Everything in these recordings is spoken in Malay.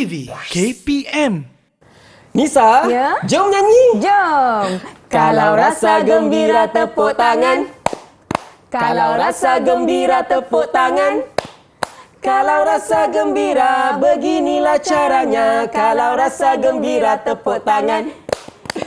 TV KPM. Nisa, Ya? jom nyanyi. Jom. Kalau rasa gembira tepuk tangan. Kalau rasa gembira tepuk tangan. Kalau rasa gembira beginilah caranya. Kalau rasa gembira tepuk tangan.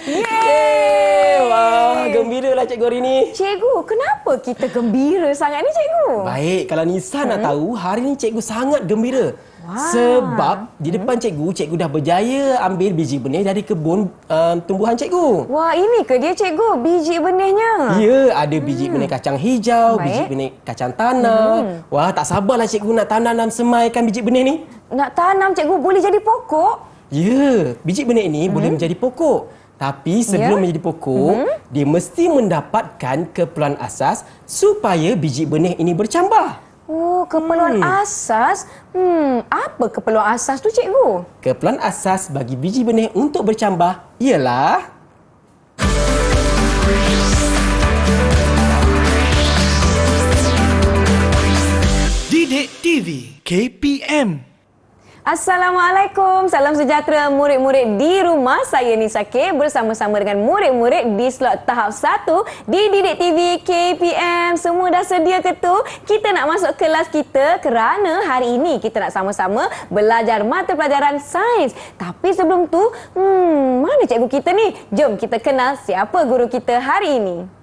Yeay! Wah, gembiralah cikgu hari ni. Cikgu, kenapa kita gembira sangat ni, cikgu? Baik, kalau Nisa nak tahu, hari ni cikgu sangat gembira. Wah. Sebab di depan cikgu dah berjaya ambil biji benih dari kebun tumbuhan cikgu. Wah, ini ke dia, cikgu? Biji benihnya? Ya, ada biji benih kacang hijau, Baik. biji benih kacang tanah. Wah, tak sabarlah cikgu nak tanam dan semaikan biji benih ni. Nak tanam, cikgu, boleh jadi pokok? Ya, biji benih ini boleh menjadi pokok. Tapi sebelum menjadi pokok, dia mesti mendapatkan keperluan asas supaya biji benih ini bercambah. Oh, keperluan asas. Apa keperluan asas tu, cikgu? Keperluan asas bagi biji benih untuk bercambah ialah Didik TV KPM. Assalamualaikum, salam sejahtera murid-murid di rumah. Saya Nisa K bersama-sama dengan murid-murid di slot tahap 1 di Didik TV KPM. Semua dah sedia ke tu? Kita nak masuk kelas kita kerana hari ini kita nak sama-sama belajar mata pelajaran sains. Tapi sebelum tu, mana cikgu kita ni? Jom kita kenal siapa guru kita hari ini.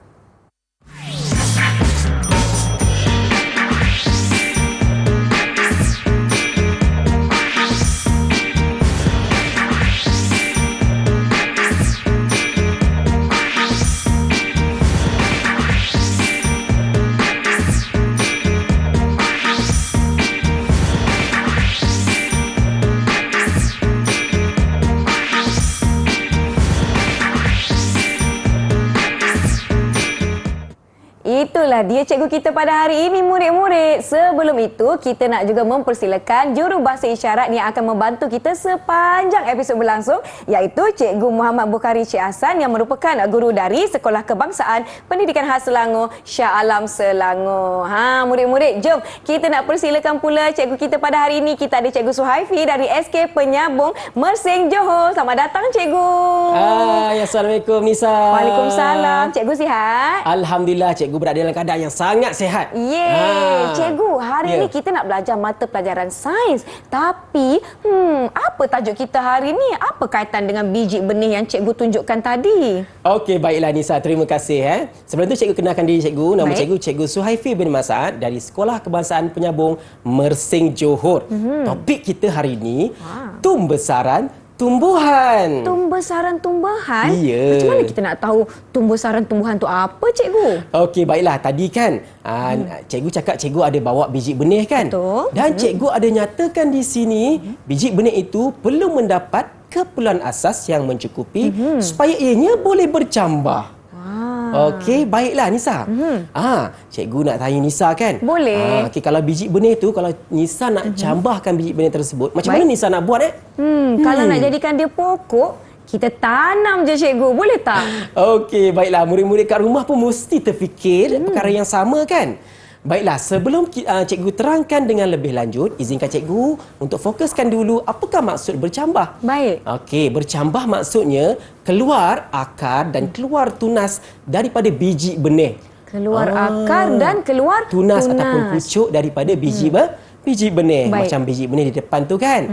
Itulah dia cikgu kita pada hari ini, murid-murid. Sebelum itu, kita nak juga mempersilakan juru bahasa isyarat yang akan membantu kita sepanjang episod berlangsung, iaitu Cikgu Muhammad Bukhari Cik Hassan yang merupakan guru dari Sekolah Kebangsaan Pendidikan Khas Selangor, Shah Alam Selangor. Murid-murid, jom kita nak persilakan pula cikgu kita pada hari ini. Kita ada Cikgu Suhaifi dari SK Penyambung Mersing Johor. Selamat datang, cikgu. Assalamualaikum Nisa. Waalaikumsalam. Cikgu sihat? Alhamdulillah, cikgu berada dalam keadaan yang sangat sihat. Yeay, cikgu, hari ini kita nak belajar mata pelajaran sains. Tapi, apa tajuk kita hari ini? Apa kaitan dengan biji benih yang cikgu tunjukkan tadi? Okey, baiklah Nisa, terima kasih. Sebelum tu cikgu kenalkan diri cikgu. Nama Baik. Cikgu Suhaifi bin Mas'ad dari Sekolah Kebangsaan Penyambung Mersing Johor. Topik kita hari ini, tumbesaran tumbuhan. Tumbesaran tumbuhan? Ya. Macam mana kita nak tahu tumbesaran tumbuhan tu apa, cikgu? Okey, baiklah. Tadi kan cikgu cakap cikgu ada bawa biji benih kan? Betul. Dan cikgu ada nyatakan di sini biji benih itu perlu mendapat keperluan asas yang mencukupi supaya ianya boleh bercambah. Okey, baiklah Nisa. Cikgu nak tanya Nisa kan? Boleh. Okey, kalau biji benih tu, kalau Nisa nak cambahkan biji benih tersebut, macam mana Nisa nak buat Kalau nak jadikan dia pokok, kita tanam je, cikgu. Boleh tak? Okey, baiklah. Murid-murid kat rumah pun mesti terfikir perkara yang sama kan? Baiklah, sebelum cikgu terangkan dengan lebih lanjut, izinkan cikgu untuk fokuskan dulu apakah maksud bercambah. Baik. Okey, bercambah maksudnya keluar akar dan keluar tunas daripada biji benih. Keluar akar dan keluar Tunas ataupun pucuk daripada biji benih. Baik. Macam biji benih di depan tu kan.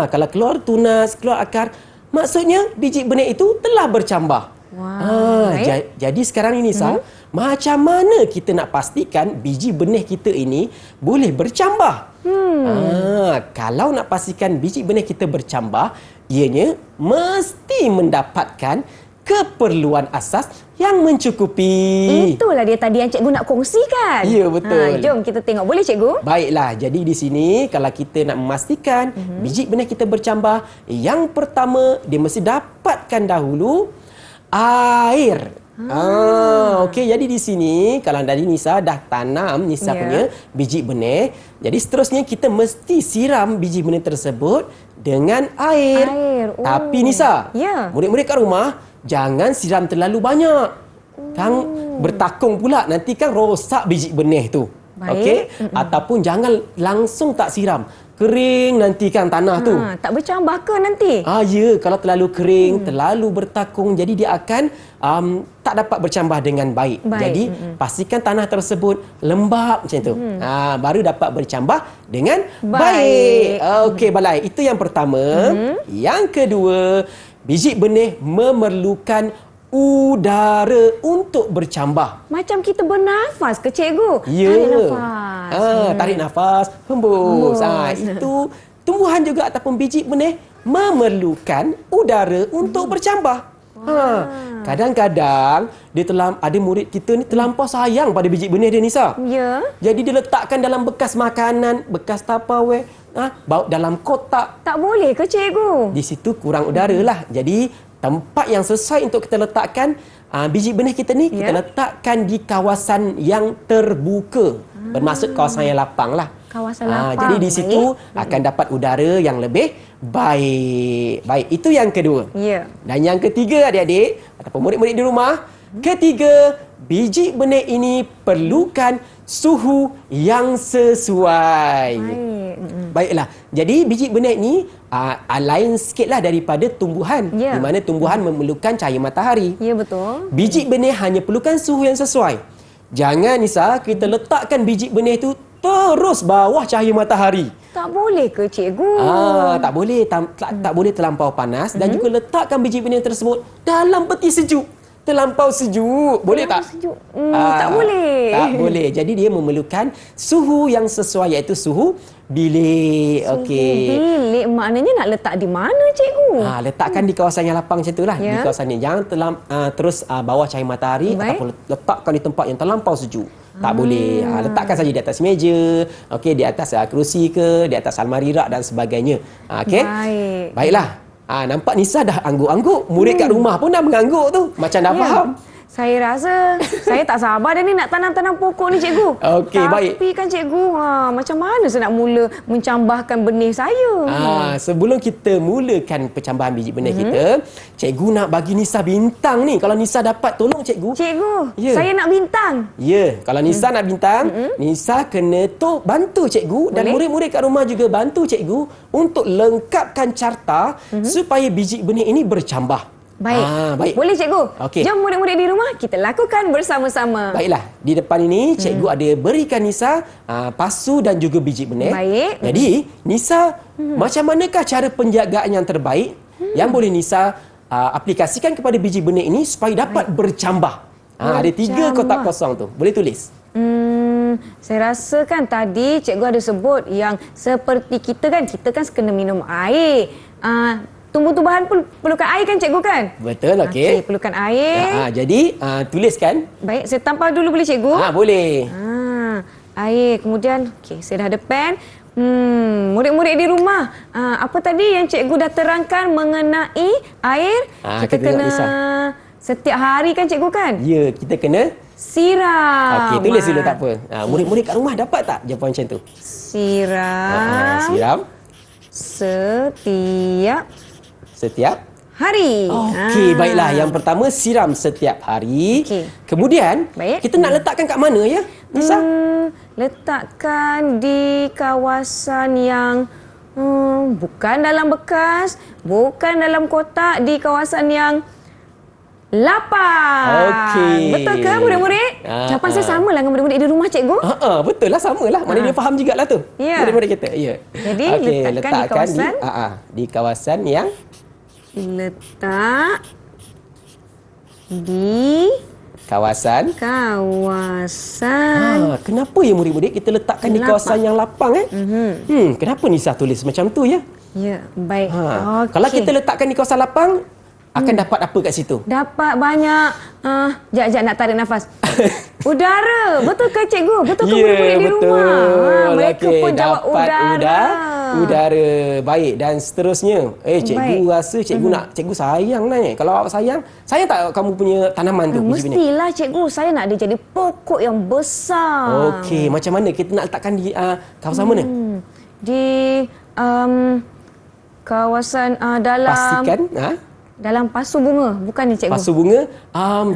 Kalau keluar tunas, keluar akar, maksudnya biji benih itu telah bercambah. Baik. Jadi sekarang ini macam mana kita nak pastikan biji benih kita ini boleh bercambah? Kalau nak pastikan biji benih kita bercambah, ianya mesti mendapatkan keperluan asas yang mencukupi. Itulah dia tadi yang cikgu nak kongsikan. Ya, betul. Jom kita tengok. Boleh, cikgu? Baiklah, jadi di sini kalau kita nak memastikan biji benih kita bercambah, yang pertama dia mesti dapatkan dahulu air. Okey, jadi di sini kalau dari Nisa dah tanam punya biji benih, jadi seterusnya kita mesti siram biji benih tersebut dengan air. Tapi Nisa, murid-murid kat rumah jangan siram terlalu banyak. Kan bertakung pula, nanti kan rosak biji benih tu. Baik. Okey, ataupun jangan langsung tak siram. Kering nanti kan tanah tu. Tak bercambah ke nanti? Ya, kalau terlalu kering, terlalu bertakung, jadi dia akan tak dapat bercambah dengan baik. Baik. Jadi pastikan tanah tersebut lembap macam tu. Baru dapat bercambah dengan baik. Okey, Balai. Itu yang pertama. Yang kedua, biji benih memerlukan udara untuk bercambah. Macam kita bernafas ke cikgu? Ya. Tarik nafas. Tarik nafas, hembus. Itu tumbuhan juga ataupun biji benih memerlukan udara untuk bercambah. Kadang-kadang ada murid kita ni terlampau sayang pada biji benih dia, Nisa. Ya. Jadi dia letakkan dalam bekas makanan, bekas Tupperware, bawa dalam kotak. Tak boleh ke cikgu? Di situ kurang udara lah. Jadi tempat yang sesuai untuk kita letakkan biji benih kita ni, kita letakkan di kawasan yang terbuka. Bermaksud kawasan yang lapang lah. Kawasan lapang. Jadi di situ akan dapat udara yang lebih baik. Baik, itu yang kedua. Ya. Dan yang ketiga, adik-adik ataupun murid-murid di rumah, ketiga, biji benih ini perlukan suhu yang sesuai. Baiklah. Jadi biji benih ni lain sikitlah daripada tumbuhan. Ya. Di mana tumbuhan memerlukan cahaya matahari. Ya, betul. Biji benih hanya perlukan suhu yang sesuai. Jangan, Nisa, kita letakkan biji benih tu terus bawah cahaya matahari. Tak boleh ke cikgu? Tak boleh. Tak boleh terlampau panas. Dan juga letakkan biji benih tersebut dalam peti sejuk. Terlampau sejuk. Boleh tak? Sejuk. Tak boleh. Tak boleh. Jadi dia memerlukan suhu yang sesuai, iaitu suhu bilik. Okey. Bilik maknanya nak letak di mana cikgu? Letakkan di kawasan yang lapang macam itulah. Ya. Di kawasan ni. Jangan terus bawah cahaya matahari. Baik. Ataupun letakkan di tempat yang terlampau sejuk. Tak boleh. Letakkan saja di atas meja. Okey, di atas kerusi ke, di atas almari rak dan sebagainya. Okey. Baik. Baiklah. Nampak Nisa dah angguk-angguk. Murid kat rumah pun dah mengangguk tu. Macam dah faham. Saya rasa saya tak sabar dah ni nak tanam-tanam pokok ni cikgu. Okey, baik. Tapi kan cikgu, macam mana saya nak mula mencambahkan benih saya? Sebelum kita mulakan pencambahan biji benih kita, cikgu nak bagi Nisa bintang ni. Kalau Nisa dapat tolong cikgu. Cikgu, Ya. saya nak bintang. Ya, kalau Nisa nak bintang, Nisa kena bantu cikgu dan Boleh. murid-murid kat rumah juga bantu cikgu untuk lengkapkan carta supaya biji benih ini bercambah. Baik. Baik. Boleh cikgu? Okey. Jom murid-murid di rumah kita lakukan bersama-sama. Baiklah, di depan ini cikgu ada berikan Nisa pasu dan juga biji benih. Baik. Jadi, Nisa, macam manakah cara penjagaan yang terbaik yang boleh Nisa aplikasikan kepada biji benih ini supaya dapat bercambah? Ada 3 kotak kosong tu. Boleh tulis. Saya rasa kan tadi cikgu ada sebut yang seperti kita kan kena minum air. Tumbuh-tumbuhan pun perlukan air kan cikgu kan? Betul, okey. Perlukan air. Jadi, tuliskan. Baik, saya tampal dulu boleh cikgu? Boleh. Air. Kemudian, okey, saya dah ada pen. Murid-murid di rumah, apa tadi yang cikgu dah terangkan mengenai air? Kita kita kena Nisa. setiap hari kan cikgu kan? Ya, kita kena. Siram. Okey, tulis dulu tak apa. Murid-murid kat rumah dapat tak jawapan macam tu? Siram. Siram Setiap setiap. hari. Okey, baiklah. Yang pertama, siram setiap hari. Okey. Kemudian, Baik. kita nak letakkan kat mana ya, Nisa? Letakkan di kawasan yang bukan dalam bekas, bukan dalam kotak, di kawasan yang lapang. Okey. Betul ke murid-murid? Jawapan saya sama lah dengan murid-murid di rumah cikgu. Betul lah, samalah. Mana dia faham jugalah tu. Ya. Murid-murid kita. Ya. Jadi, Okey, letakkan di kawasan? di kawasan yang Letak di kawasan. Kenapa ya murid-murid kita letakkan di kawasan yang lapang kenapa Nisa tulis macam tu ya? Ya, baik. Okey. Kalau kita letakkan di kawasan lapang, akan dapat apa kat situ? Dapat banyak jap nak tarik nafas. Udara. Betul ke cikgu? Betul ke murid-murid di rumah? Mereka pun jawab udara. Udara. Baik, dan seterusnya. Cikgu Baik. rasa cikgu sayang ni. Kalau awak sayang tak kamu punya tanaman tu? biji benih? Mestilah cikgu. Saya nak dia jadi pokok yang besar. Okey, macam mana kita nak letakkan di kawasan mana? Di kawasan dalam Pastikan dalam pasu bunga. Bukan ni cikgu. pasu bunga.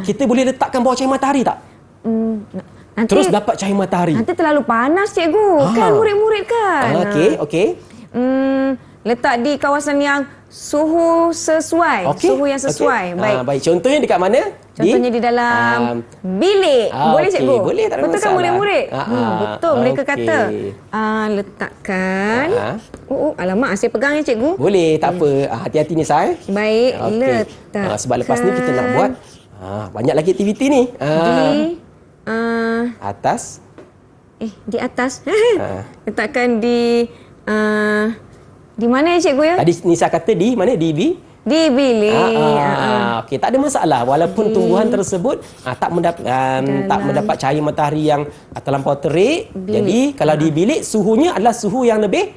Kita boleh letakkan bawah cahaya matahari tak? terus dapat cahaya matahari. Nanti terlalu panas cikgu. Kan murid-murid kan. Okey. Letak di kawasan yang suhu sesuai. Suhu yang sesuai. Baik. Baik. Contohnya dekat mana? Contohnya di dalam bilik. Boleh cikgu? Boleh, tak ada betul kan masalah. murid-murid? Betul mereka kata. Letakkan. Alamak, saya pegang ya cikgu. Boleh, tak apa. Hati-hati ni saya. Baik, letakkan. Sebab lepas ni kita nak buat banyak lagi aktiviti ni. Di atas. di atas. Letakkan di mana ya cikgu ya? Tadi Nisa kata di mana? Di bilik. Okey, tak ada masalah walaupun tumbuhan tersebut tak mendapat cahaya matahari yang terlampau terik. Jadi kalau di bilik suhunya adalah suhu yang lebih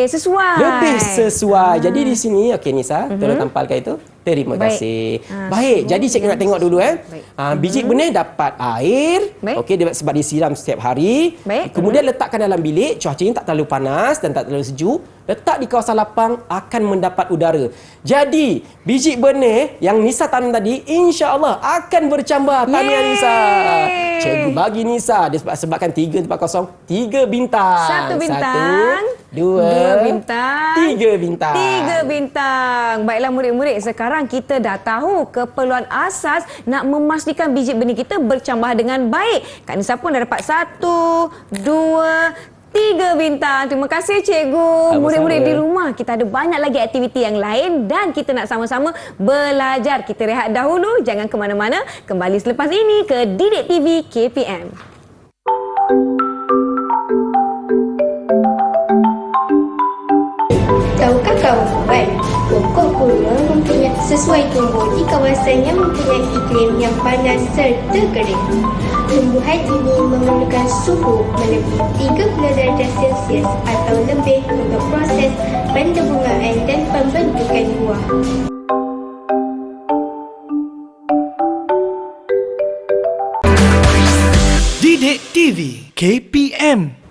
sesuai. Jadi di sini okey Nisa, tolong tampalkan itu. Terima kasih. Baik, jadi cikgu nak tengok dulu biji benih dapat air. Okey, sebab disiram setiap hari. Kemudian letakkan dalam bilik, cuacanya tak terlalu panas dan tak terlalu sejuk. Letak di kawasan lapang akan mendapat udara. Jadi, biji benih yang Nisa tanam tadi insya-Allah akan bercambah. Tahniah Nisa. Cikgu bagi Nisa dia sebabkan 3 tempat kosong, 3 bintang. 1 bintang. 2 bintang. 3 bintang. 3 bintang. Baiklah murid-murid, sekarang kita dah tahu keperluan asas nak memastikan biji benih kita bercambah dengan baik. Kak Nisa pun dah dapat 1, 2, 3 bintang. Terima kasih cikgu. Murid-murid di rumah, kita ada banyak lagi aktiviti yang lain dan kita nak sama-sama belajar. Kita rehat dahulu, jangan ke mana-mana. Kembali selepas ini ke Didik TV KPM. Tahukah kawan-kawan, pokok kurma sesuai tumbuh di kawasan yang mempunyai iklim yang panas serta kering. Tumbuhan ini memerlukan suhu melebihi 30 darjah Celsius atau lebih untuk proses pendebungaan dan pembentukan buah. Didik TV KPM.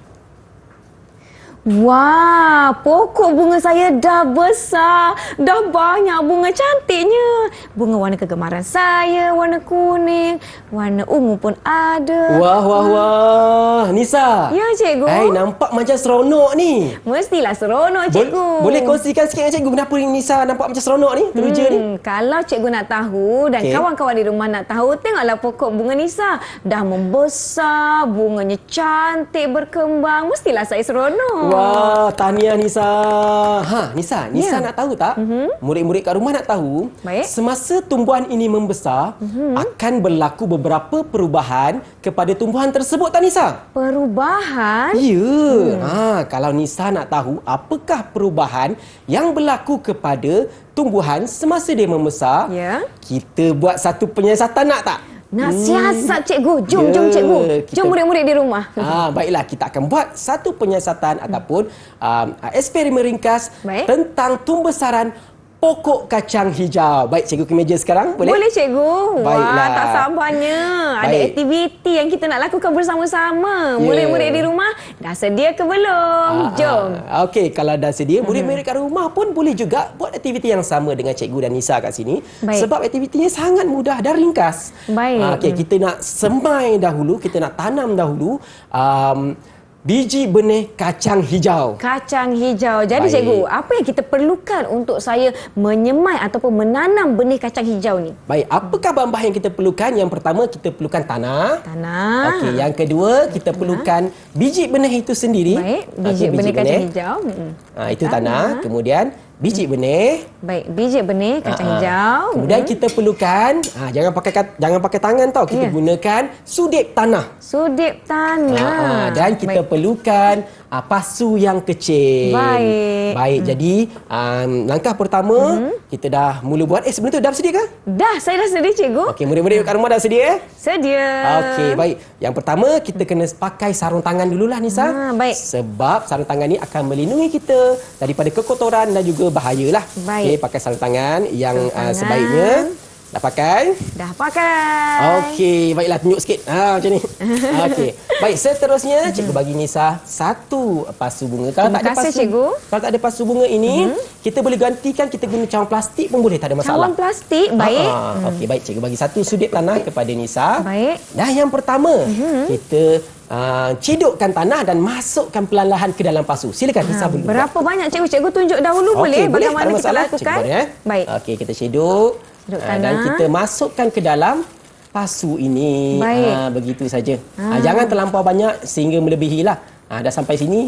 Wah, pokok bunga saya dah besar. Dah banyak bunga cantiknya. Bunga warna kegemaran saya, warna kuning, warna ungu pun ada. Wah. Nisa. Ya, cikgu. Nampak macam seronok ni. Mestilah seronok, cikgu. Boleh kongsikan sikit dengan cikgu kenapa Nisa nampak macam seronok ni? Teruja ni. Kalau cikgu nak tahu dan kawan-kawan di rumah nak tahu, tengoklah pokok bunga Nisa. Dah membesar, bunganya cantik berkembang. Mestilah saya seronok. Wah, tahniah Nisa. Nisa nak tahu tak? Murid-murid kat rumah nak tahu. Semasa tumbuhan ini membesar, akan berlaku beberapa perubahan kepada tumbuhan tersebut tak Nisa? Perubahan? Ya. Kalau Nisa nak tahu apakah perubahan yang berlaku kepada tumbuhan semasa dia membesar, kita buat satu penyiasatan nak tak? Nak siasat cikgu. Jom cikgu. Jom murid-murid di rumah. Baiklah, kita akan buat satu penyiasatan ataupun eksperimen ringkas tentang tumbesaran pokok kacang hijau. Baik, cikgu ke meja sekarang, boleh? Boleh cikgu. Baiklah. Wah, tak sabarnya. Ada aktiviti yang kita nak lakukan bersama-sama. Murid-murid di rumah dah sedia ke belum? Jom. Okey, kalau dah sedia, murid-murid kat rumah pun boleh juga buat aktiviti yang sama dengan cikgu dan Nisa kat sini. Sebab aktivitinya sangat mudah dan ringkas. Okey, kita nak semai dahulu, kita nak tanam dahulu biji benih kacang hijau. Kacang hijau. Jadi cikgu, apa yang kita perlukan untuk saya menyemai ataupun menanam benih kacang hijau ni? Baik, apakah bahan-bahan yang kita perlukan? Yang pertama, kita perlukan tanah. Okey, yang kedua, kita perlukan biji benih itu sendiri. Baik, biji benih kacang hijau. Itu tanah. Kemudian biji benih. Baik, biji benih kacang hijau. Kemudian kita perlukan jangan pakai tangan tau. Kita gunakan sudip tanah. Sudip tanah. Dan kita perlukan pasu yang kecil. Baik. Jadi langkah pertama kita dah mula buat. Sebelum tu dah sedia ke? Dah, saya dah sedia cikgu. Okey, murid-murid kat rumah dah sedia? Sedia. Okey, baik. Yang pertama kita kena pakai sarung tangan dululah Nisa. Baik. Sebab sarung tangan ni akan melindungi kita daripada kekotoran dan juga bahayalah. Baik. Okey, pakai sarung tangan yang sebaiknya. Dah pakai? Dah pakai. Okey, baiklah tunjuk sikit. Macam ni. Okey. Baik, seterusnya cikgu bagi Nisa satu pasu bunga. Kalau Terima tak ada kasih, pasu, cikgu. Kalau tak ada pasu bunga ini, kita boleh gantikan, kita guna cawan plastik pun boleh, tak ada masalah. Cawan plastik, baik. Okey, baik, cikgu bagi satu sudut tanah kepada Nisa. Baik. Dan yang pertama, kita cedokkan tanah dan masukkan perlahan-lahan ke dalam pasu. Silakan Nisa boleh. Berapa banyak cikgu? Cikgu tunjuk dahulu boleh bagaimana kita lakukan? Baik. Okey, kita cedok. Cedok Dan tanah. kita masukkan ke dalam pasu ini. Baik. Begitu saja. Jangan terlampau banyak sehingga melebihi lah. Dah sampai sini.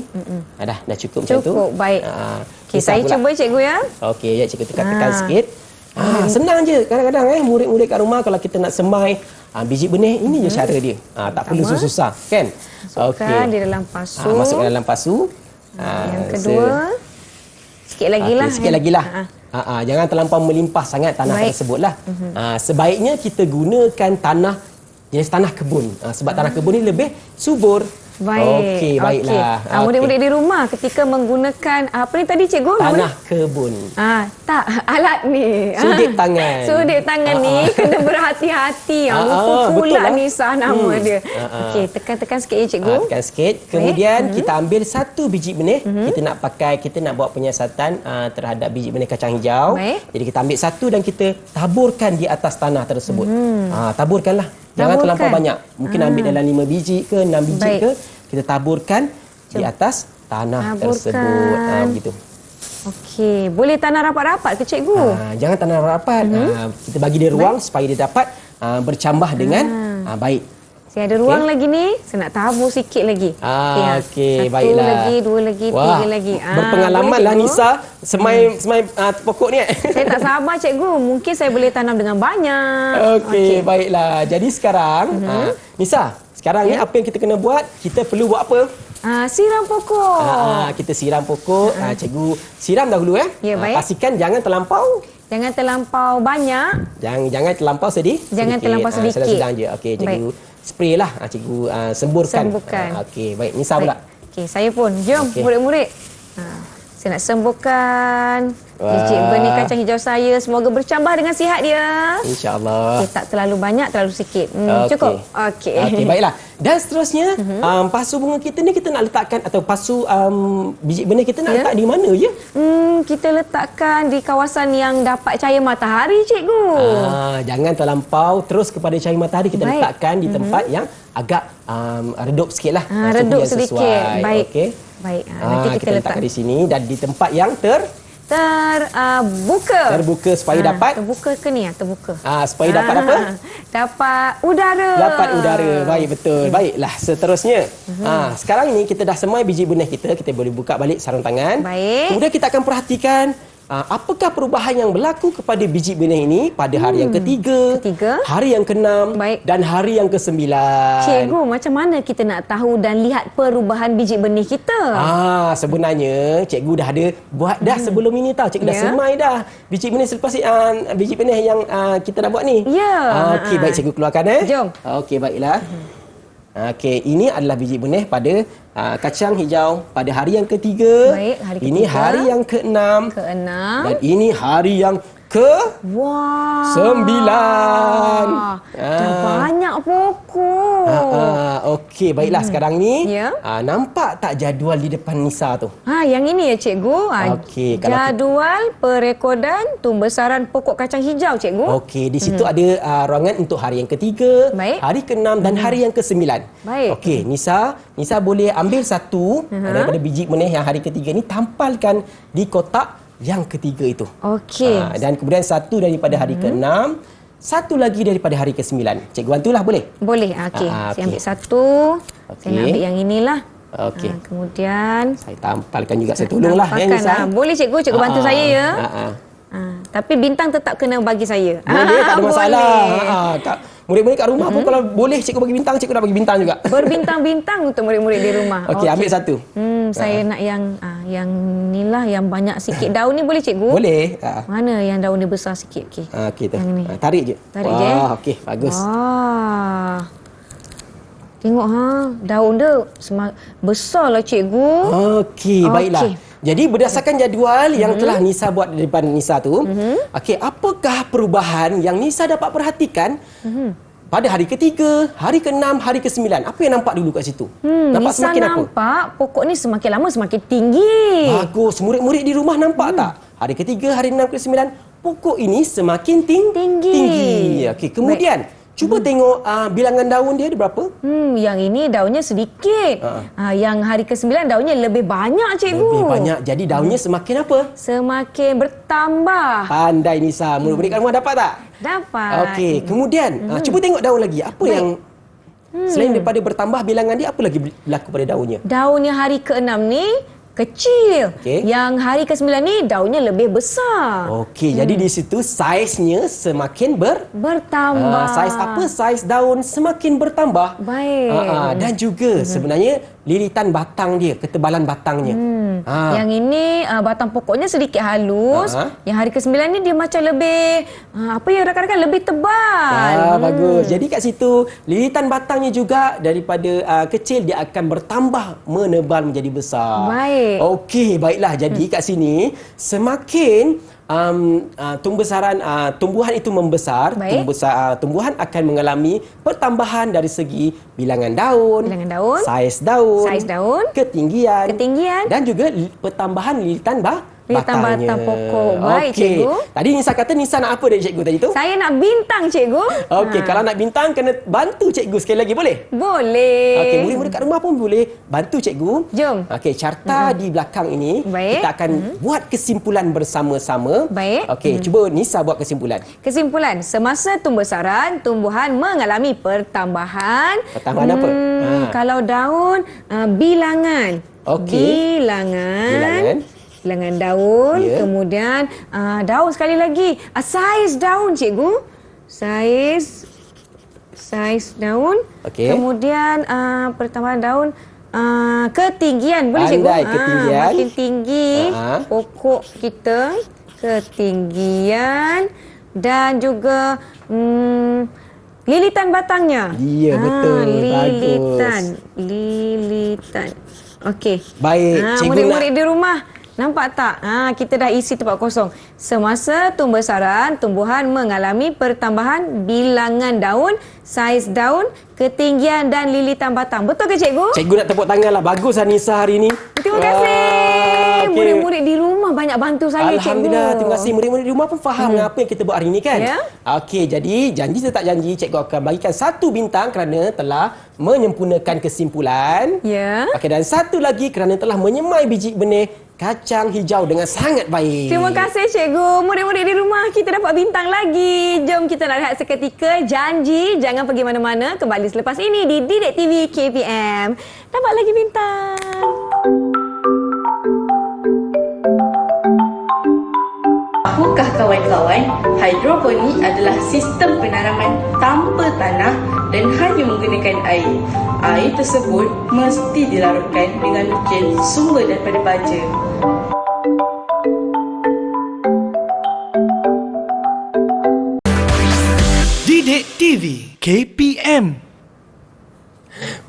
Dah cukup macam tu. Cukup, baik. Okey, Nisa saya pula. cuba cikgu ya. Okey, ya cikgu tekan-tekan sikit. Senang je. Kadang-kadang murid-murid kat rumah kalau kita nak semai biji benih, ini je cara dia. Tak perlu susah-susah, kan? Masukkan di dalam pasu. Masukkan dalam pasu. Yang kedua, sikit lagi lah. Sikit lagi lah. Jangan terlampau melimpah sangat tanah Baik. tersebut lah. Sebaiknya kita gunakan tanah jenis tanah kebun. Sebab tanah kebun ni lebih subur. Baik. Okey, baiklah. Murid-murid di rumah ketika menggunakan apa ni tadi cikgu? Tanah kebun. Tak, alat ni. Sudut tangan. Sudut tangan ni kena berhati-hati. Lupa betul pula lah. Nisa nama dia. Okey, tekan-tekan sikit ya cikgu. Tekan sikit. Kemudian kita ambil satu biji benih. Kita nak buat penyiasatan terhadap biji benih kacang hijau. Baik. Jadi kita ambil satu dan kita taburkan di atas tanah tersebut. Taburkanlah. Jangan Taburkan. terlampau banyak. Mungkin ambil dalam 5 biji ke 6 biji Baik. ke. Kita taburkan di atas tanah tersebut. Begitu. Okey, boleh tanah rapat-rapat ke cikgu? Jangan tanah rapat. Kita bagi dia ruang supaya dia dapat bercambah dengan baik. Saya ada ruang lagi ni. Saya nak tabur sikit lagi. Okey, Satu baiklah. lagi, dua lagi, tiga lagi. Berpengalaman boleh, lah cikgu? Nisa semai pokok ni. Saya tak sabar cikgu. Mungkin saya boleh tanam dengan banyak. Okey, baiklah. Jadi sekarang, Nisa, sekarang ni apa yang kita kena buat? Kita perlu buat apa? Siram pokok. Kita siram pokok. Cikgu siram dahulu Ya, baik. Pastikan jangan terlampau. Jangan terlampau banyak. Jangan terlampau Jangan terlampau sedikit. Sedang-sedang je. Okey, cikgu spray lah. Cikgu semburkan. Okey, baik. Nisa pula. Okey, saya pun. Jom, Okey. murid-murid. Saya nak semburkan biji benih kacang hijau saya. Semoga bercambah dengan sihat dia. InsyaAllah. Okey, tak terlalu banyak, terlalu sikit. Okey. Cukup? Okey. Okey, baiklah. Dan seterusnya, pasu bunga kita ni kita nak letakkan atau pasu biji benih kita nak letak di mana je? Kita letakkan di kawasan yang dapat cahaya matahari, cikgu. Jangan terlampau terus kepada cahaya matahari. Kita Baik. letakkan di tempat yang agak redup sikit lah. Suhu Redup yang sedikit. sesuai. Baik. Okey. Baik. Nanti Kita letakkan di sini dan di tempat yang terbuka. terbuka supaya dapat Terbuka ke ni? Terbuka. supaya dapat apa? Dapat udara. Dapat udara. Baik, betul. Baiklah, seterusnya. Sekarang ni kita dah semai biji benih kita. Kita boleh buka balik sarung tangan. Baik. Kemudian kita akan perhatikan apakah perubahan yang berlaku kepada biji benih ini pada hari yang ketiga, hari yang keenam Baik. dan hari yang kesembilan. Cikgu, macam mana kita nak tahu dan lihat perubahan biji benih kita? Sebenarnya cikgu dah ada buat dah sebelum ini tau. Cikgu dah Ya. semai dah biji benih selepas biji benih yang kita nak buat ni. Ya. Okey, baik cikgu keluarkan Jom. Okey, baiklah. Okey, ini adalah biji benih pada kacang hijau pada hari yang ketiga. Baik, hari Ini ketiga. hari yang keenam. Dan ini hari yang Wah. 9. Dah banyak pokok. Okey, baiklah sekarang ni. Ya. Nampak tak jadual di depan Nisa tu? Yang ini ya cikgu. Okey, kalau Jadual perekodan tumbesaran pokok kacang hijau, cikgu. Okey, di situ ada ruangan untuk hari yang ketiga, Baik. hari keenam dan hari yang kesembilan. Baik. Okey, Nisa boleh ambil satu daripada biji benih yang hari ketiga ni, tampalkan di kotak yang ketiga itu. Okey. Dan kemudian satu daripada hari keenam, satu lagi daripada hari kesembilan. Cikgu bantulah boleh? Boleh. Okey. Saya okey. ambil satu. Saya nak ambil yang inilah. Okey. Kemudian Saya tampalkan juga, saya tolonglah ya tampalkan, Nisa. Boleh cikgu bantu saya ya. Tapi bintang tetap kena bagi saya. Boleh, tak ada masalah. Boleh. Murid-murid kat rumah pun kalau boleh cikgu bagi bintang, cikgu nak bagi bintang juga. Berbintang-bintang untuk murid-murid di rumah. Okey, ambil satu. Saya nak yang inilah yang banyak sikit daun ni, boleh cikgu? Boleh. Mana yang daun dia besar sikit? Okey. Okey tu. Yang ni. Tarik je. Tarik je. Okey, bagus. Tengok daun dia besarlah cikgu. Okey, baiklah. Okey. Jadi berdasarkan jadual yang telah Nisa buat di depan Nisa tu, okey, apakah perubahan yang Nisa dapat perhatikan pada hari ketiga, hari ke-6, hari ke-9? Apa yang nampak dulu kat situ? Nampak Nisa semakin apa? nampak pokok ni semakin lama semakin tinggi. Bagus. Murid-murid di rumah nampak tak? Hari ketiga, hari 6, ke-9, pokok ini semakin tinggi. Okey, kemudian cuba tengok bilangan daun dia ada berapa? Yang ini daunnya sedikit. Yang hari ke-9 daunnya lebih banyak, cikgu. Lebih banyak. Jadi daunnya semakin apa? Semakin bertambah. Pandai Nisa. Murid-murid kat rumah dapat tak? Dapat. Okey, kemudian cuba tengok daun lagi. Apa yang selain daripada bertambah bilangan dia, apa lagi berlaku pada daunnya? Daunnya hari ke-6 ni kecil. Okey. Yang hari ke-9 ni daunnya lebih besar. Okey, jadi di situ saiznya semakin Bertambah. saiz apa? Saiz daun semakin bertambah. Baik. Dan juga sebenarnya lilitan batang dia, ketebalan batangnya. Yang ini batang pokoknya sedikit halus. Yang hari ke-9 ni dia macam lebih apa ya rakan-rakan, lebih tebal. Bagus. Jadi kat situ lilitan batangnya juga daripada kecil dia akan bertambah menebal menjadi besar. Baik. Okey, baiklah. Jadi kat sini semakin tumbuhan itu membesar, Baik. tumbuhan akan mengalami pertambahan dari segi bilangan daun, saiz daun, ketinggian, dan juga pertambahan lilitan batangnya. batang pokok. Baik, Okey. cikgu. Tadi Nisa kata Nisa nak apa dari cikgu tadi tu? Saya nak bintang, cikgu. Okey, kalau nak bintang kena bantu cikgu sekali lagi, boleh? Boleh. Okey, murid-murid kat rumah pun boleh bantu cikgu. Jom. Okey, carta di belakang ini Baik. kita akan buat kesimpulan bersama-sama. Baik. Okey, cuba Nisa buat kesimpulan. Kesimpulan, semasa tumbuh-saran, tumbuhan mengalami pertambahan. Pertambahan apa? Kalau daun, bilangan. Okey. Bilangan daun. Ya. Kemudian daun sekali lagi. Saiz daun, cikgu. Saiz daun. Okey. Kemudian pertambahan daun. Ketinggian. Boleh, cikgu? Pandai, ketinggian. Makin tinggi pokok kita. Ketinggian. Dan juga lilitan batangnya. Ya, betul. Lilitan. Okey. Baik, cikgu murid-murid di rumah, nampak tak? Kita dah isi tempat kosong. Semasa tumbuh-saran, tumbuhan mengalami pertambahan bilangan daun, saiz daun, ketinggian dan lilitan batang. Betul ke, cikgu? Cikgu nak tepuk tangan lah. Bagus Nisa hari ni. Terima kasih. Okey. Murid-murid di rumah banyak bantu saya, Alhamdulillah, cikgu. terima kasih. Murid-murid di rumah pun faham apa yang kita buat hari ini kan? Ya. Okey, jadi janji tetap janji cikgu akan bagikan 1 bintang kerana telah menyempurnakan kesimpulan. Ya. Okey, dan 1 lagi kerana telah menyemai biji benih kacang hijau dengan sangat baik. Terima kasih, cikgu. Murid-murid di rumah, kita dapat bintang lagi. Jom kita nak rehat seketika. Janji jangan pergi mana-mana. Kembali selepas ini di Didik TV KPM. Dapat lagi bintang. Tahukah kawan-kawan, hidroponik adalah sistem penanaman tanpa tanah dan hanya menggunakan air. Air tersebut mesti dilarutkan dengan nutrien sumber daripada baja. Didik TV KPM.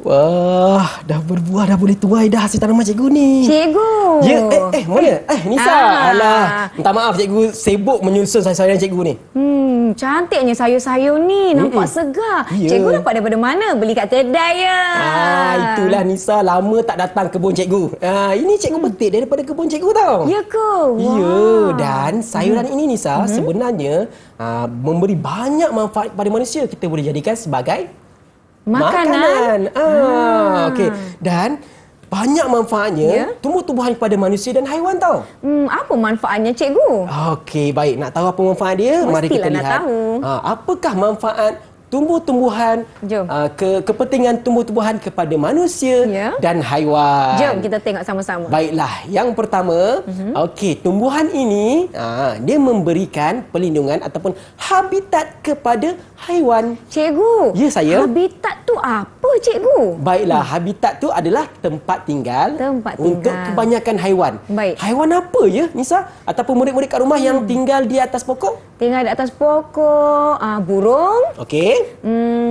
Wah, dah berbuah, dah boleh tuai dah hasil tanaman cikgu ni. Cikgu. Ya, mana? Nisa. Alah, minta maaf cikgu sibuk menyusun sayur-sayuran cikgu ni. Cantiknya sayur-sayur ni. Nampak segar. Ya. Cikgu dapat daripada mana? Beli kat kedai ya. Itulah Nisa lama tak datang kebun cikgu. Ini cikgu petik daripada kebun cikgu tau. Ya ke? Ya, dan sayuran ini Nisa sebenarnya memberi banyak manfaat pada manusia. Kita boleh jadikan sebagai makanan. Okey. Dan banyak manfaatnya tumbuh-tumbuhan kepada manusia dan haiwan tau. Apa manfaatnya, cikgu? Okey, baik. Nak tahu apa manfaat dia? Mari kita Mestilah nak lihat. tahu. Apakah manfaat tumbuh-tumbuhan, Jom. kepentingan tumbuh-tumbuhan kepada manusia Ya. dan haiwan. Jom kita tengok sama-sama. Baiklah, yang pertama, okey, tumbuhan ini dia memberikan perlindungan ataupun habitat kepada haiwan. Cikgu. Ya, saya. Habitat tu apa, cikgu? Baiklah, habitat tu adalah tempat tinggal untuk tinggal. kebanyakan haiwan. Baik. Haiwan apa ya, Nisa? Ataupun murid-murid kat rumah yang tinggal di atas pokok? Tinggal di atas pokok. Burung. Okey.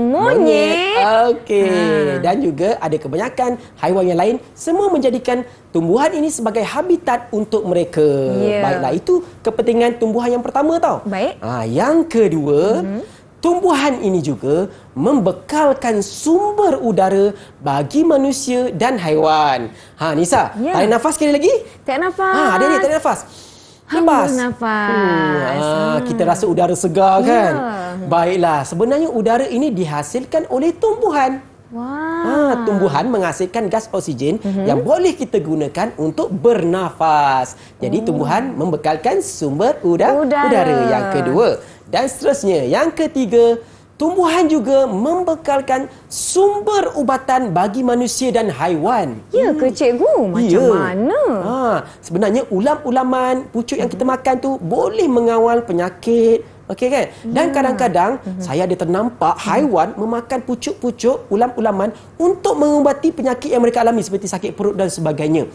Monyet. Okey. Dan juga ada kebanyakan haiwan yang lain semua menjadikan tumbuhan ini sebagai habitat untuk mereka. Ya. Baiklah, itu kepentingan tumbuhan yang pertama tau. Baik. Yang kedua, tumbuhan ini juga membekalkan sumber udara bagi manusia dan haiwan. Nisa, Ya. tarik nafas sekali lagi. Tarik nafas. Adik-adik tarik nafas. Hembus nafas. Kita rasa udara segar kan? Ya. Baiklah, sebenarnya udara ini dihasilkan oleh tumbuhan. Wah. Tumbuhan menghasilkan gas oksigen yang boleh kita gunakan untuk bernafas. Jadi tumbuhan membekalkan sumber udara yang kedua. Dan seterusnya, yang ketiga, tumbuhan juga membekalkan sumber ubatan bagi manusia dan haiwan. Ya ke cikgu? Macam mana? Sebenarnya ulam-ulaman, pucuk yang kita makan tu boleh mengawal penyakit. Okey kan? Dan kadang-kadang saya ada ternampak haiwan memakan pucuk-pucuk ulam-ulaman untuk mengubati penyakit yang mereka alami seperti sakit perut dan sebagainya.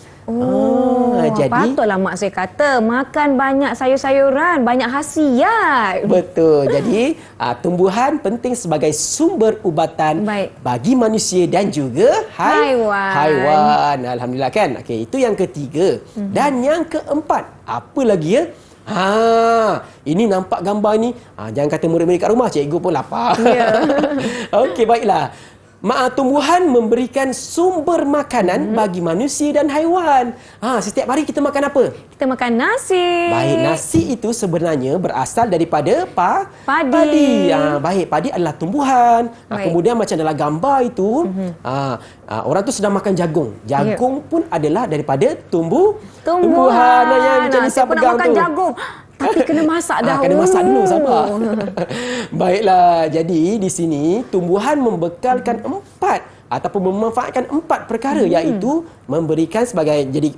Jadi patutlah mak saya kata makan banyak sayur-sayuran, banyak khasiat. betul. Jadi tumbuhan penting sebagai sumber ubatan bagi manusia dan juga haiwan. Alhamdulillah kan? Okey, itu yang ketiga. Dan yang keempat, apa lagi ya? Ini nampak gambar ni. Jangan kata murid-murid kat rumah, cikgu pun lapar. Ya. Okey, baiklah. Tumbuhan memberikan sumber makanan bagi manusia dan haiwan. Setiap hari kita makan apa? Kita makan nasi. Baik, nasi itu sebenarnya berasal daripada Padi. Baik, padi adalah tumbuhan. Kemudian macam dalam gambar itu, orang tu sedang makan jagung. Jagung pun adalah daripada tumbuhan yang macam Nisa Siapa nak pegang makan tu. jagung? Tapi kena masak dahulu. Kena masak dulu, sabar. Baiklah, jadi di sini tumbuhan membekalkan memanfaatkan empat perkara, iaitu memberikan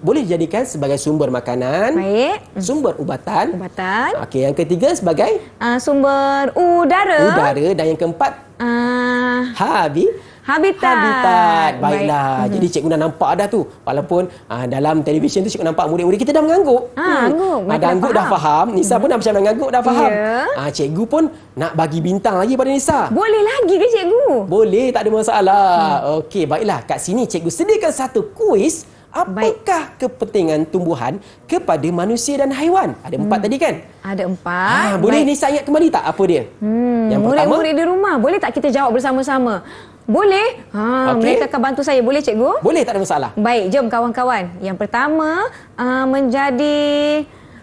boleh dijadikan sebagai sumber makanan, sumber ubatan. Okey, yang ketiga sebagai sumber udara. Dan yang keempat Habitat. Baiklah. Jadi cikgu dah nampak dah tu. Walaupun dalam televisyen tu cikgu nampak murid-murid kita dah mengangguk. Mengangguk dah faham. Nisa pun dah macam mengangguk dah faham. Cikgu pun nak bagi bintang lagi pada Nisa. Boleh lagi ke cikgu? Boleh, tak ada masalah. Okey, baiklah. Kat sini cikgu sediakan satu kuis. Apakah kepentingan tumbuhan kepada manusia dan haiwan? Ada 4 tadi kan? Ada 4. Boleh Nisa ingat kembali tak apa dia? Yang pertama, murid-murid di rumah, boleh tak kita jawab bersama-sama? Boleh? Mereka akan bantu saya. Boleh cikgu? Boleh, tak ada masalah. Baik, jom kawan-kawan. Yang pertama, menjadi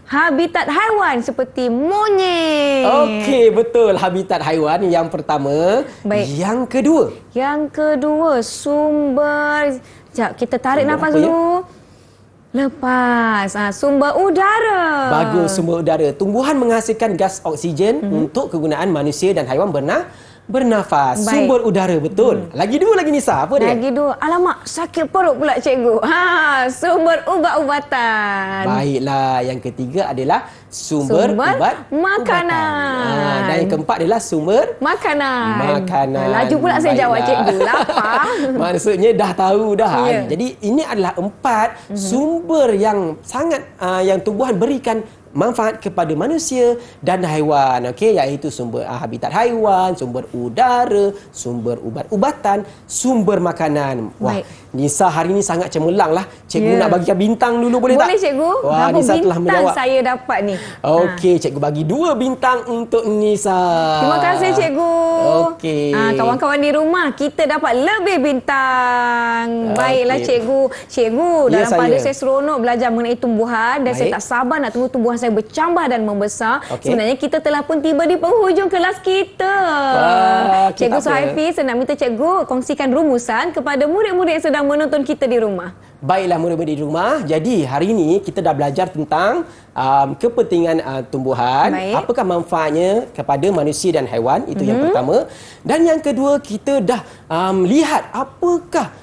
habitat haiwan seperti monyet. Okey, betul. Habitat haiwan yang pertama. Yang kedua? Yang kedua, sumber... Sekejap, kita tarik nafas dulu. Lepas. Sumber udara. Bagus, sumber udara. Tumbuhan menghasilkan gas oksigen untuk kegunaan manusia dan haiwan bernafas. Sumber udara, betul. Lagi dua lagi Nisa, apa dia? Lagi dua. Alamak, sakit perut pula cikgu. Sumber ubat-ubatan. Baiklah, yang ketiga adalah sumber makanan. Dan yang keempat adalah sumber makanan. Laju pula saya Baiklah. jawab cikgu. Lapar. Maksudnya dah tahu dah. Ya. Jadi ini adalah 4 sumber yang sangat yang tumbuhan berikan manfaat kepada manusia dan haiwan, okey, iaitu sumber habitat haiwan, sumber udara, sumber ubat-ubatan, sumber makanan. Wah, Nisa hari ni sangat cemerlang lah. Cikgu nak bagikan bintang dulu, boleh tak? Boleh cikgu. Wah, Berapa Nisa telah bintang menjawab. saya dapat ni? Okey, cikgu bagi 2 bintang untuk Nisa. Terima kasih cikgu. Okey. Kawan-kawan di rumah, kita dapat lebih bintang. Baiklah cikgu. Cikgu, dalam pada saya seronok belajar mengenai tumbuhan dan saya tak sabar nak tunggu tumbuhan saya bercambah dan membesar. Sebenarnya kita telah pun tiba di penghujung kelas kita. Cikgu Suhaifi, saya nak minta cikgu kongsikan rumusan kepada murid-murid yang sedang menonton kita di rumah. Baiklah murid-murid di rumah. Jadi hari ini kita dah belajar tentang kepentingan tumbuhan. Apakah manfaatnya kepada manusia dan haiwan. Itu yang pertama. Dan yang kedua, kita dah lihat apakah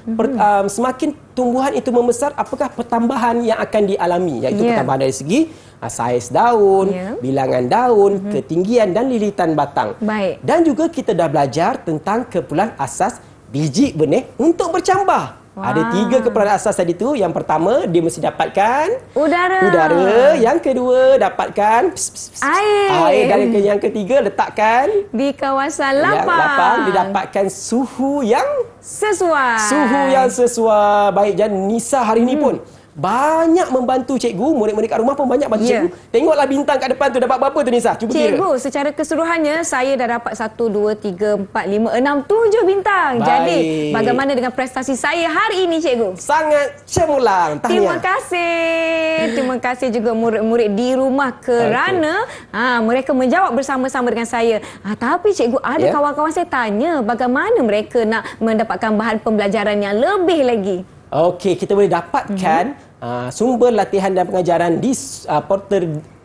semakin tumbuhan itu membesar, apakah pertambahan yang akan dialami. Iaitu pertambahan dari segi saiz daun, bilangan daun, ketinggian dan lilitan batang. Dan juga kita dah belajar tentang keperluan asas biji benih untuk bercambah. Ada 3 keperluan asas tadi tu. Yang pertama, dia mesti dapatkan Udara. Yang kedua, dapatkan air. Dan yang ketiga, letakkan Di kawasan yang lapang. lapang. Dia dapatkan suhu yang Sesuai. Baik, dan Nisa hari ini pun banyak membantu cikgu. Murid-murid kat rumah pun banyak bantu Ya. cikgu. Tengoklah bintang kat depan tu dapat berapa tu, Nisa? Cuba kira. Cikgu, secara keseluruhannya saya dah dapat 1, 2, 3, 4, 5, 6, 7 bintang. Baik. Jadi, bagaimana dengan prestasi saya hari ini, cikgu? Sangat cemerlang. Terima Tahniah. Terima kasih juga murid-murid di rumah kerana mereka menjawab bersama-sama dengan saya. Tapi cikgu, ada Ya. kawan-kawan saya tanya bagaimana mereka nak mendapatkan bahan pembelajaran yang lebih lagi. Okey, kita boleh dapatkan sumber latihan dan pengajaran di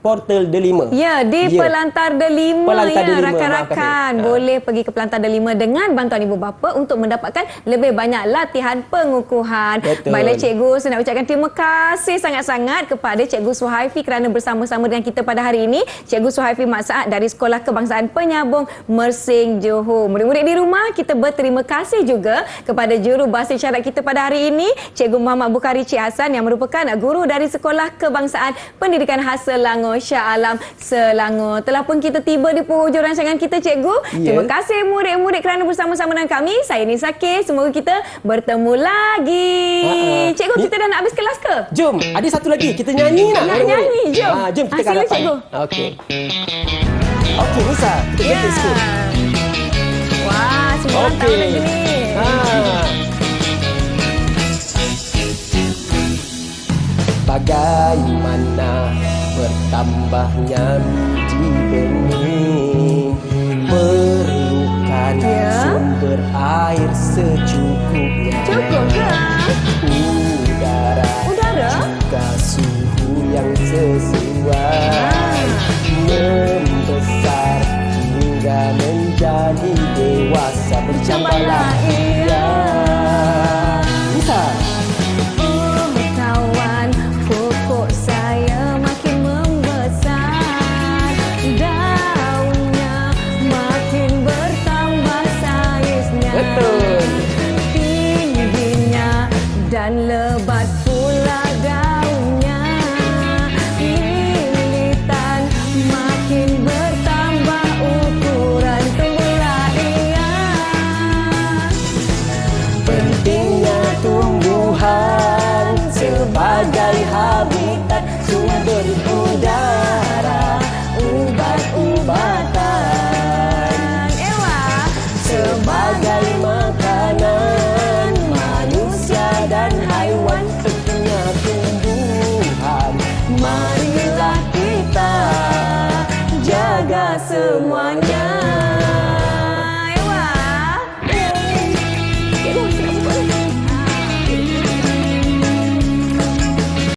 portal Delima. Ya, di Pelantar Delima Pelantar ya, Delima, rakan-rakan. maafkan saya. Boleh pergi ke Pelantar Delima dengan bantuan ibu bapa untuk mendapatkan lebih banyak latihan pengukuhan. Betul. Baiklah cikgu, saya nak ucapkan terima kasih sangat-sangat kepada Cikgu Suhaifi kerana bersama-sama dengan kita pada hari ini. Cikgu Suhaifi Mat Saad dari Sekolah Kebangsaan Penyambung Mersing, Johor. Murid-murid di rumah, kita berterima kasih juga kepada juru bahasa isyarat kita pada hari ini, Cikgu Muhammad Bukhari Cik Hassan yang merupakan guru dari Sekolah Kebangsaan Pendidikan Khas Selangor, Shah Alam, Selangor. Telah pun kita tiba di penghujung rancangan kita, cikgu. Ya. Terima kasih murid-murid kerana bersama-sama dengan kami. Saya Nisa K. Semoga kita bertemu lagi. Cikgu, kita dah nak habis kelas ke? Jom, ada satu lagi. Kita nyanyi nak. Nak murid-murid? nyanyi, jom. Jom kita Sila, hadapan. cikgu. Okey. Okey, Nisa. Kita Ya. ganti sikit. Wah, semua orang tahu lagu ni. Bagaimana bertambahnya biji benih, perlukan sumber air secukupnya. Cukup ke? Udara juga suhu yang sesuai, membesar hingga menjadi dewasa. Bercambahlah ia. Nisa. Kawan, pokok saya makin membesar, daunnya makin bertambah saiznya. Betul. Tingginya dan lebat